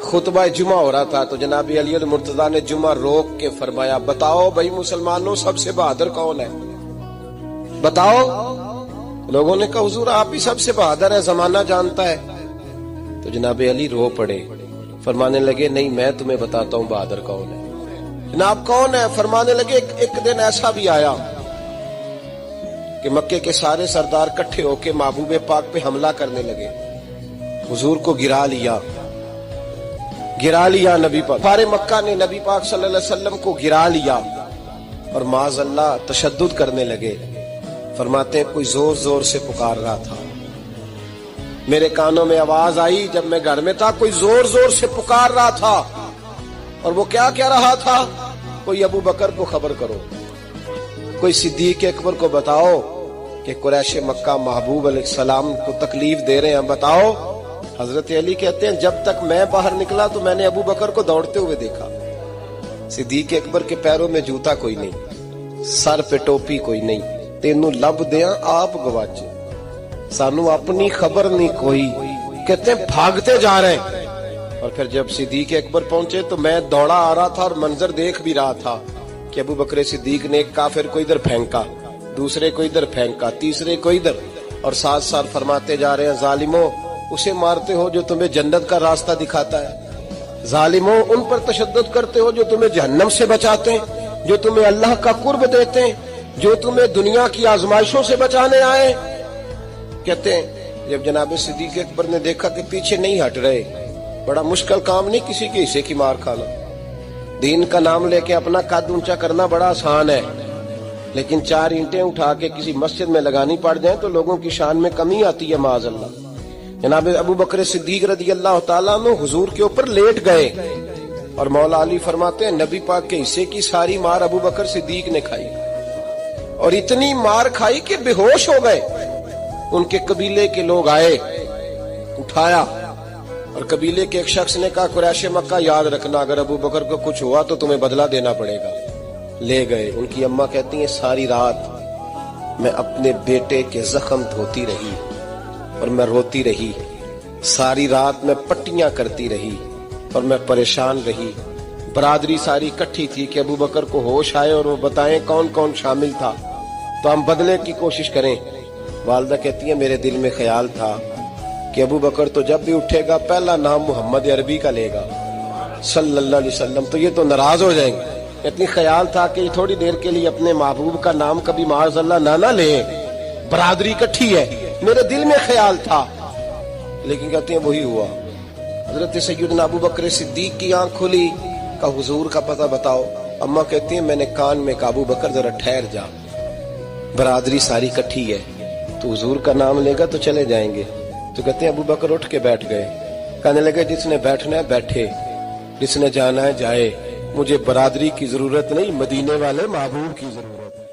खुतबा जुमा हो रहा था तो जनाब अली मुर्तजा ने जुमा रोक के फरमाया, बताओ भाई मुसलमानों सबसे बहादुर कौन है, बताओ। लोगों ने कहा हुजूर आप ही सबसे बहादुर है, जमाना जानता है। तो जनाब अली रो पड़े, फरमाने लगे नहीं मैं तुम्हें बताता हूँ बहादुर कौन है। जनाब कौन है? फरमाने लगे एक दिन ऐसा भी आया कि मक्के के सारे सरदार इकट्ठे होके महबूब पाक पे हमला करने लगे, हुजूर को गिरा लिया नबी पाक, सारे मक्का ने नबी पाक सल्लल्लाहु अलैहि वसल्लम को गिरा लिया और माज़अल्लाह तशद्दुद करने लगे। फरमाते कोई जोर जोर से पुकार रहा था, मेरे कानों में आवाज आई जब मैं घर में था, कोई जोर जोर से पुकार रहा था। और वो क्या कह रहा था? कोई अबू बकर को खबर करो, कोई सिद्दीक अकबर को बताओ कि कुरैश मक्का महबूब अलैहिस्सलाम को तकलीफ दे रहे हैं, बताओ। हजरत अली कहते हैं जब तक मैं बाहर निकला तो मैंने अबू बकर को दौड़ते हुए देखा। सिद्दीक अकबर के पैरों में जूता कोई नहीं, सर पे टोपी कोई नहीं, तेनू लब दिया आप गवाचे, सानू अपनी खबर नहीं कोई। कहते हैं भागते जा रहे हैं। और फिर जब सिद्दीक अकबर पहुंचे तो मैं दौड़ा आ रहा था और मंजर देख भी रहा था कि अबू बकर सिद्दीक ने एक काफिर को इधर फेंका, दूसरे को इधर फेंका, तीसरे को इधर, और साथ साथ फरमाते जा रहे हैं जालिमो उसे मारते हो जो तुम्हें जन्नत का रास्ता दिखाता है, जालिमो उन पर तशद्दुद करते हो जो तुम्हें जहन्नम से बचाते हैं, जो तुम्हें अल्लाह का कुर्ब देते हैं, जो तुम्हें दुनिया की आजमाइशों से बचाने आए। कहते हैं जब जनाब सिद्दीक अकबर ने देखा कि पीछे नहीं हट रहे, बड़ा मुश्किल काम नहीं किसी के हिस्से की मार खाना, दीन का नाम लेके अपना कद ऊंचा करना बड़ा आसान है, लेकिन 4 ईंटें उठा के किसी मस्जिद में लगानी पड़ जाए तो लोगों की शान में कमी आती है माज़अल्लाह। जनाब अबू बकर सिद्दीक रज़ी अल्लाह तआला अन्हु हुजूर के ऊपर लेट गए और मौला अली फरमाते हैं नबी पाक के हिस्से की सारी मार अबू बकर सिद्दीक ने खाई, और इतनी मार खाई कि बेहोश हो गए। उनके कबीले के लोग आए, उठाया, और कबीले के एक शख्स ने कहा कुरैश मक्का याद रखना अगर अबू बकर को कुछ हुआ तो तुम्हें बदला देना पड़ेगा। ले गए। उनकी अम्मा कहती हैं सारी रात मैं अपने बेटे के जख्म धोती रही और मैं रोती रही, सारी रात मैं पट्टियां करती रही और मैं परेशान रही। बरादरी सारी इकट्ठी थी कि अबू बकर को होश आए और वो बताएं कौन कौन शामिल था तो हम बदले की कोशिश करें। वालदा कहती है मेरे दिल में ख्याल था कि अबू बकर तो जब भी उठेगा पहला नाम मोहम्मद अरबी का लेगा सल्लल्लाहु अलैहि वसल्लम, तो ये तो नाराज हो जाएंगे। इतनी ख्याल था कि थोड़ी देर के लिए अपने महबूब का नाम कभी माज़अल्लाह ना ले, बरादरी इकट्ठी है, मेरे दिल में ख्याल था। लेकिन कहते हैं वही हुआ। हजरत सैयदना अबू बकर सिद्दीक की आंख खुली, का हुजूर का पता बताओ। अम्मा कहती है मैंने कान में अबू बकर जरा ठहर जा, बरादरी सारी इकट्ठी है, तो हुजूर का नाम लेगा तो चले जाएंगे। तो कहते हैं अबू बकर उठ के बैठ गए, कहने लगे जिसने बैठना है बैठे, जिसने जाना है जाए, मुझे बरादरी की जरूरत नहीं, मदीने वाले महबूब की जरूरत है।